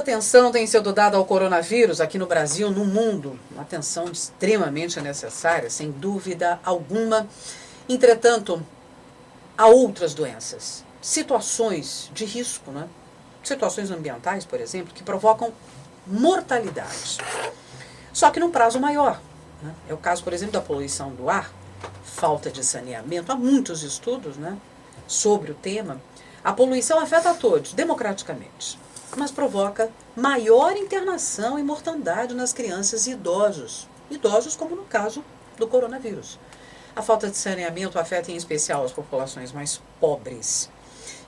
atenção tem sido dada ao coronavírus aqui no Brasil, no mundo. Uma atenção extremamente necessária, sem dúvida alguma. Entretanto, há outras doenças, situações de risco, né? Situações ambientais, por exemplo, que provocam mortalidade. Só que num prazo maior, né? É o caso, por exemplo, da poluição do ar, falta de saneamento. Há muitos estudos, né, sobre o tema. A poluição afeta a todos, democraticamente, mas provoca maior internação e mortandade nas crianças e idosos. Idosos, como no caso do coronavírus. A falta de saneamento afeta em especial as populações mais pobres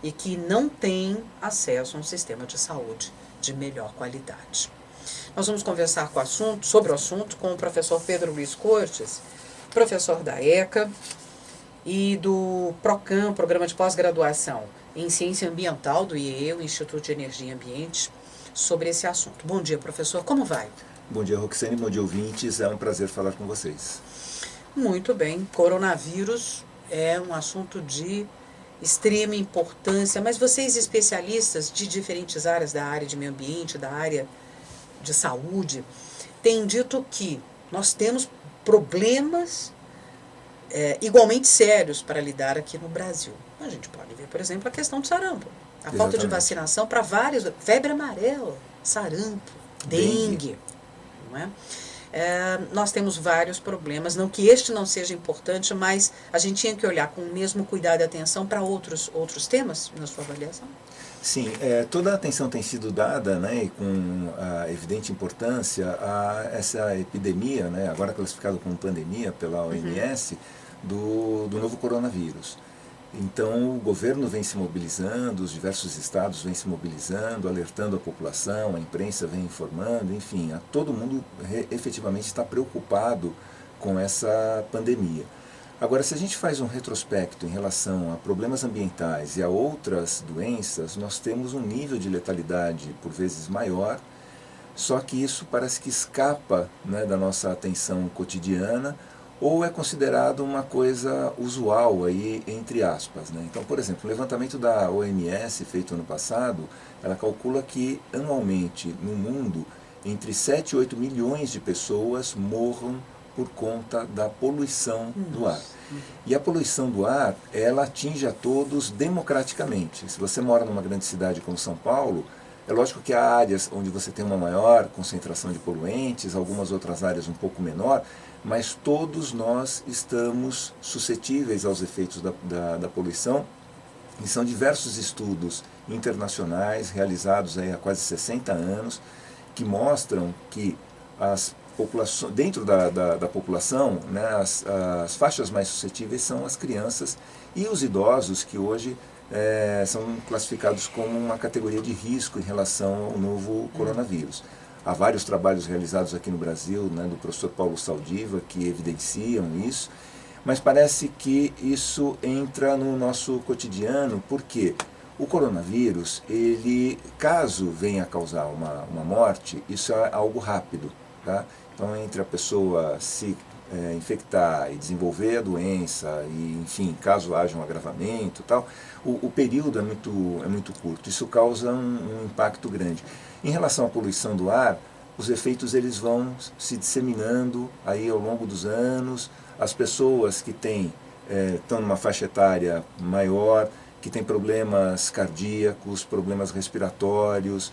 e que não têm acesso a um sistema de saúde de melhor qualidade. Nós vamos conversar sobre o assunto com o professor Pedro Luiz Cortes, professor da ECA e do PROCAM, Programa de Pós-Graduação em Ciência Ambiental do IEE, o Instituto de Energia e Ambiente, sobre esse assunto. Bom dia, professor. Como vai? Bom dia, Roxane. Bom dia, ouvintes. É um prazer falar com vocês. Muito bem. Coronavírus é um assunto de extrema importância, mas vocês, especialistas de diferentes áreas, da área de meio ambiente, da área de saúde, têm dito que nós temos problemas igualmente sérios para lidar aqui no Brasil. A gente pode ver, por exemplo, a questão do sarampo. A falta de vacinação para vários, febre amarela, sarampo, dengue, não é? Nós temos vários problemas, não que este não seja importante, mas a gente tinha que olhar com o mesmo cuidado e atenção para outros temas, na sua avaliação? Sim, toda a atenção tem sido dada, né, e com a evidente importância a essa epidemia, né, agora classificada como pandemia pela OMS, do novo coronavírus. Então o governo vem se mobilizando, os diversos estados vêm se mobilizando, alertando a população, a imprensa vem informando, enfim, todo mundo efetivamente está preocupado com essa pandemia. Agora, se a gente faz um retrospecto em relação a problemas ambientais e a outras doenças, nós temos um nível de letalidade por vezes maior, só que isso parece que escapa, né, da nossa atenção cotidiana, ou é considerado uma coisa usual, aí, entre aspas, né? Então, por exemplo, o levantamento da OMS, feito ano passado, ela calcula que anualmente no mundo, entre 7 e 8 milhões de pessoas morram por conta da poluição do ar. E a poluição do ar, ela atinge a todos democraticamente. Se você mora numa grande cidade como São Paulo, é lógico que há áreas onde você tem uma maior concentração de poluentes, algumas outras áreas um pouco menor, mas todos nós estamos suscetíveis aos efeitos da poluição, e são diversos estudos internacionais realizados aí há quase 60 anos que mostram que dentro da população, né, as faixas mais suscetíveis são as crianças e os idosos, que hoje são classificados como uma categoria de risco em relação ao novo coronavírus. Há vários trabalhos realizados aqui no Brasil, né, do professor Paulo Saldiva, que evidenciam isso, mas parece que isso entra no nosso cotidiano, porque o coronavírus, ele, caso venha a causar uma morte, isso é algo rápido, tá? Então, entre a pessoa se infectar e desenvolver a doença, e, enfim, caso haja um agravamento, tal, o período é muito curto. Isso causa um impacto grande. Em relação à poluição do ar, os efeitos eles vão se disseminando aí ao longo dos anos. As pessoas que estão numa faixa etária maior, que têm problemas cardíacos, problemas respiratórios,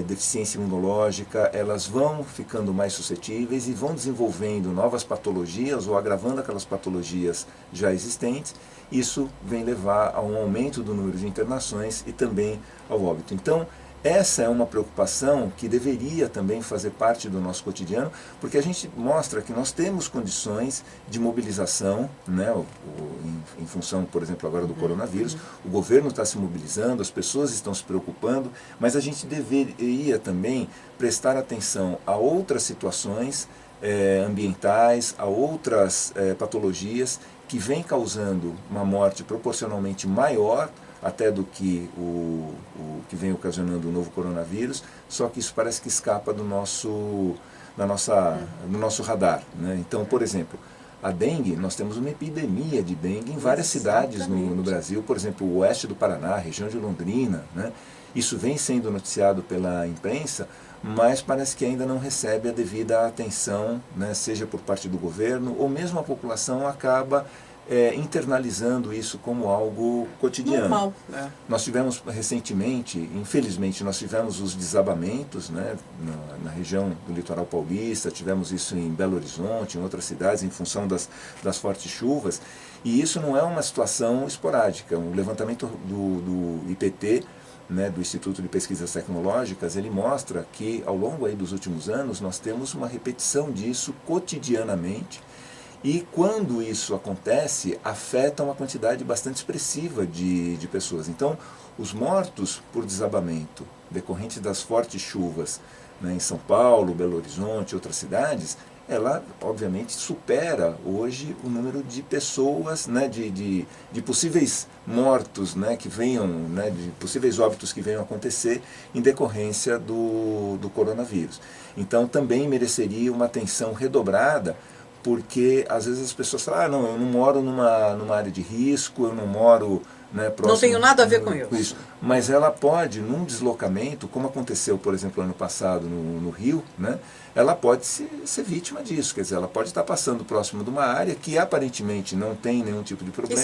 deficiência imunológica, elas vão ficando mais suscetíveis e vão desenvolvendo novas patologias ou agravando aquelas patologias já existentes. Isso vem levar a um aumento do número de internações e também ao óbito. Então, essa é uma preocupação que deveria também fazer parte do nosso cotidiano, porque a gente mostra que nós temos condições de mobilização, né, em função, por exemplo, agora do coronavírus. O governo está se mobilizando, as pessoas estão se preocupando, mas a gente deveria também prestar atenção a outras situações ambientais, a outras patologias que vêm causando uma morte proporcionalmente maior até do que o que vem ocasionando o novo coronavírus, só que isso parece que escapa do nosso radar, né? Então, por exemplo, a dengue, nós temos uma epidemia de dengue em várias cidades no Brasil, por exemplo, o oeste do Paraná, a região de Londrina, né? Isso vem sendo noticiado pela imprensa, mas parece que ainda não recebe a devida atenção, né? Seja por parte do governo, ou mesmo a população acaba internalizando isso como algo cotidiano. Normal, Nós tivemos recentemente, infelizmente, nós tivemos os desabamentos, né, na região do litoral paulista, tivemos isso em Belo Horizonte, em outras cidades, em função das fortes chuvas, e isso não é uma situação esporádica. Um levantamento do IPT, né, do Instituto de Pesquisas Tecnológicas, ele mostra que ao longo aí dos últimos anos nós temos uma repetição disso cotidianamente. E quando isso acontece, afeta uma quantidade bastante expressiva de pessoas. Então, os mortos por desabamento, decorrente das fortes chuvas, né, em São Paulo, Belo Horizonte e outras cidades, ela obviamente supera hoje o número de pessoas, né, de possíveis mortos, né, que venham, né, de possíveis óbitos que venham a acontecer em decorrência do coronavírus. Então, também mereceria uma atenção redobrada, porque às vezes as pessoas falam, não, eu não moro numa área de risco, eu não moro, né, próximo... Não tenho nada a ver com isso. Mas ela pode, num deslocamento, como aconteceu, por exemplo, ano passado no Rio, né, ela pode ser vítima disso, quer dizer, ela pode estar passando próximo de uma área que aparentemente não tem nenhum tipo de problema.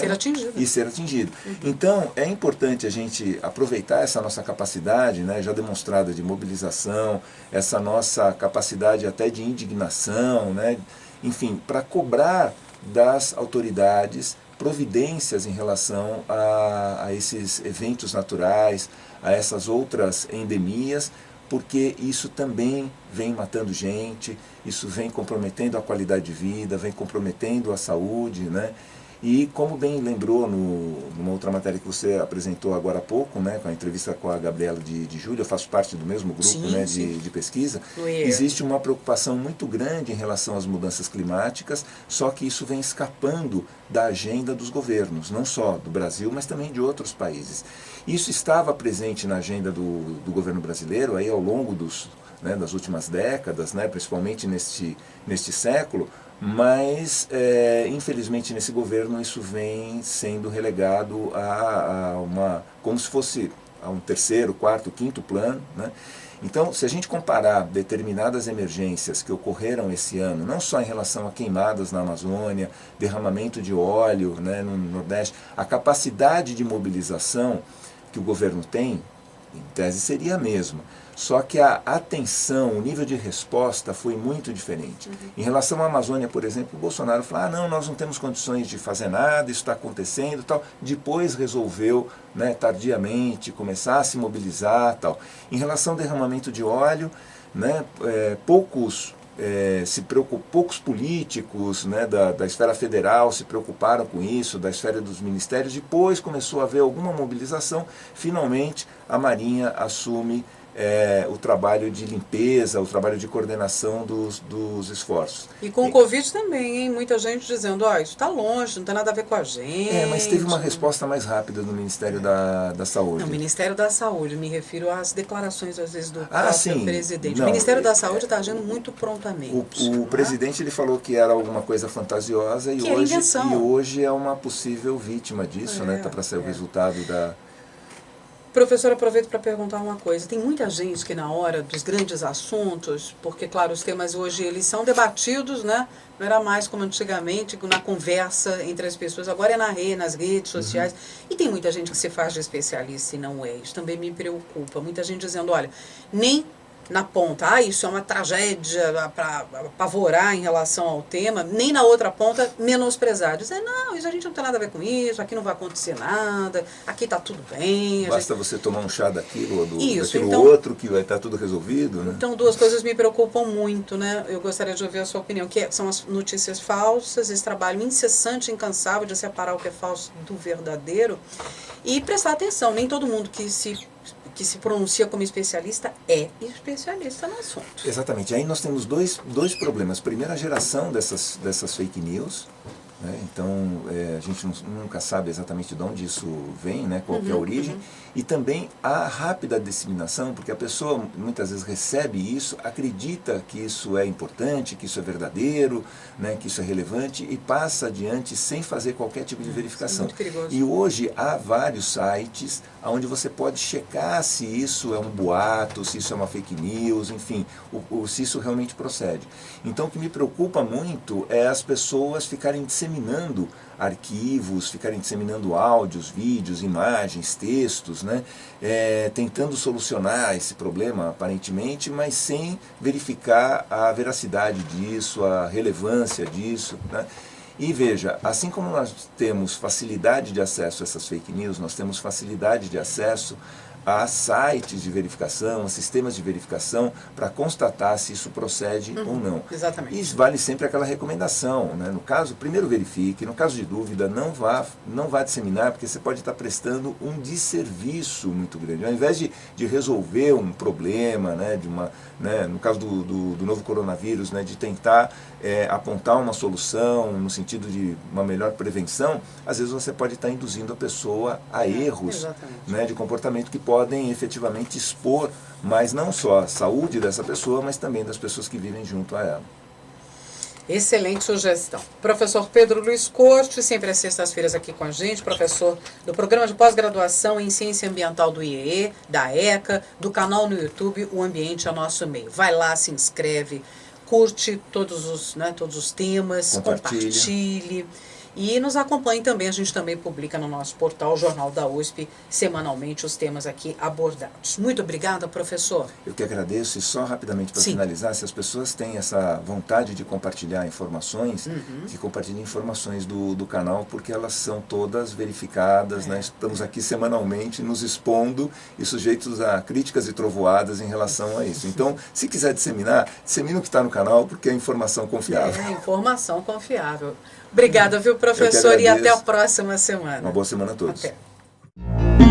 E ser atingido. Então, é importante a gente aproveitar essa nossa capacidade, né, já demonstrada de mobilização, essa nossa capacidade até de indignação, né, enfim, para cobrar das autoridades providências em relação a esses eventos naturais, a essas outras endemias, porque isso também vem matando gente, isso vem comprometendo a qualidade de vida, vem comprometendo a saúde, né? E como bem lembrou numa outra matéria que você apresentou agora há pouco, né, com a entrevista com a Gabriela de Júlia, eu faço parte do mesmo grupo, sim, né, sim. de pesquisa, existe uma preocupação muito grande em relação às mudanças climáticas, só que isso vem escapando da agenda dos governos, não só do Brasil, mas também de outros países. Isso estava presente na agenda do governo brasileiro aí ao longo das últimas décadas, né, principalmente neste século, mas infelizmente nesse governo isso vem sendo relegado como se fosse a um terceiro, quarto, quinto plano, né? Então, se a gente comparar determinadas emergências que ocorreram esse ano, não só em relação a queimadas na Amazônia, derramamento de óleo, né, no Nordeste, a capacidade de mobilização que o governo tem, em tese seria a mesma. Só que a atenção, o nível de resposta foi muito diferente. Em relação à Amazônia, por exemplo, o Bolsonaro falou, não, nós não temos condições de fazer nada, isso está acontecendo, tal. Depois resolveu, né, tardiamente, começar a se mobilizar, tal. Em relação ao derramamento de óleo, né, poucos políticos, né, da esfera federal se preocuparam com isso, da esfera dos ministérios. Depois começou a haver alguma mobilização, finalmente a Marinha assume o trabalho de limpeza, o trabalho de coordenação dos esforços. E com o Covid também, hein? Muita gente dizendo, isso está longe, não tem nada a ver com a gente. Mas teve uma resposta mais rápida do Ministério da Saúde. Não, o Ministério da Saúde, me refiro às declarações, às vezes, do próprio presidente. Não, o Ministério da Saúde está agindo muito prontamente. O presidente ele falou que era alguma coisa fantasiosa e hoje é uma possível vítima disso, né? Está para sair o resultado da... Professor, aproveito para perguntar uma coisa. Tem muita gente que na hora dos grandes assuntos, porque, claro, os temas hoje eles são debatidos, né? Não era mais como antigamente, na conversa entre as pessoas. Agora é nas redes sociais. E tem muita gente que se faz de especialista e não é. Isso também me preocupa. Muita gente dizendo, olha, nem na ponta, isso é uma tragédia para apavorar em relação ao tema, nem na outra ponta menosprezar. Dizer, não, isso a gente não tem nada a ver com isso, aqui não vai acontecer nada, aqui está tudo bem. Basta você tomar um chá daquilo ou daquilo então, outro que vai estar tudo resolvido, né? Então, duas coisas me preocupam muito, né? Eu gostaria de ouvir a sua opinião, que são as notícias falsas, esse trabalho incessante, incansável de separar o que é falso do verdadeiro e prestar atenção. Nem todo mundo que se pronuncia como especialista é especialista no assunto. Exatamente. Aí nós temos dois problemas. Primeiro, a geração dessas fake news, né? Então, a gente nunca sabe exatamente de onde isso vem, né? Qual que é a origem. E também a rápida disseminação, porque a pessoa muitas vezes recebe isso, acredita que isso é importante, que isso é verdadeiro, né? Que isso é relevante e passa adiante sem fazer qualquer tipo de verificação. Muito perigoso. E hoje há vários sites onde você pode checar se isso é um boato, se isso é uma fake news, enfim, se isso realmente procede. Então o que me preocupa muito é as pessoas ficarem disseminando arquivos, ficarem disseminando áudios, vídeos, imagens, textos, né? Tentando solucionar esse problema, aparentemente, mas sem verificar a veracidade disso, a relevância disso, né? E veja, assim como nós temos facilidade de acesso a essas fake news, nós temos facilidade de acesso a sites de verificação, a sistemas de verificação para constatar se isso procede ou não. Exatamente. E vale sempre aquela recomendação, né? No caso, primeiro verifique, no caso de dúvida, não vá disseminar, porque você pode estar prestando um desserviço muito grande. Ao invés de resolver um problema, né, no caso do novo coronavírus, né, de tentar apontar uma solução no sentido de uma melhor prevenção, às vezes você pode estar induzindo a pessoa a erros, né, de comportamento que podem efetivamente expor, mas não só a saúde dessa pessoa, mas também das pessoas que vivem junto a ela. Excelente sugestão. Professor Pedro Luiz Corte, sempre às sextas-feiras aqui com a gente, professor do Programa de Pós-Graduação em Ciência Ambiental do IEE, da ECA, do canal no YouTube O Ambiente é Nosso Meio. Vai lá, se inscreve, curte todos os temas, compartilhe. E nos acompanhe também, a gente também publica no nosso portal, Jornal da USP, semanalmente os temas aqui abordados. Muito obrigada, professor. Eu que agradeço, e só rapidamente para finalizar, se as pessoas têm essa vontade de compartilhar informações, que compartilhem informações do canal, porque elas são todas verificadas, né? Estamos aqui semanalmente nos expondo e sujeitos a críticas e trovoadas em relação a isso. Então, se quiser disseminar, dissemina o que está no canal, porque é informação confiável. Informação confiável. Obrigada, viu, professor? E até a próxima semana. Uma boa semana a todos. Até.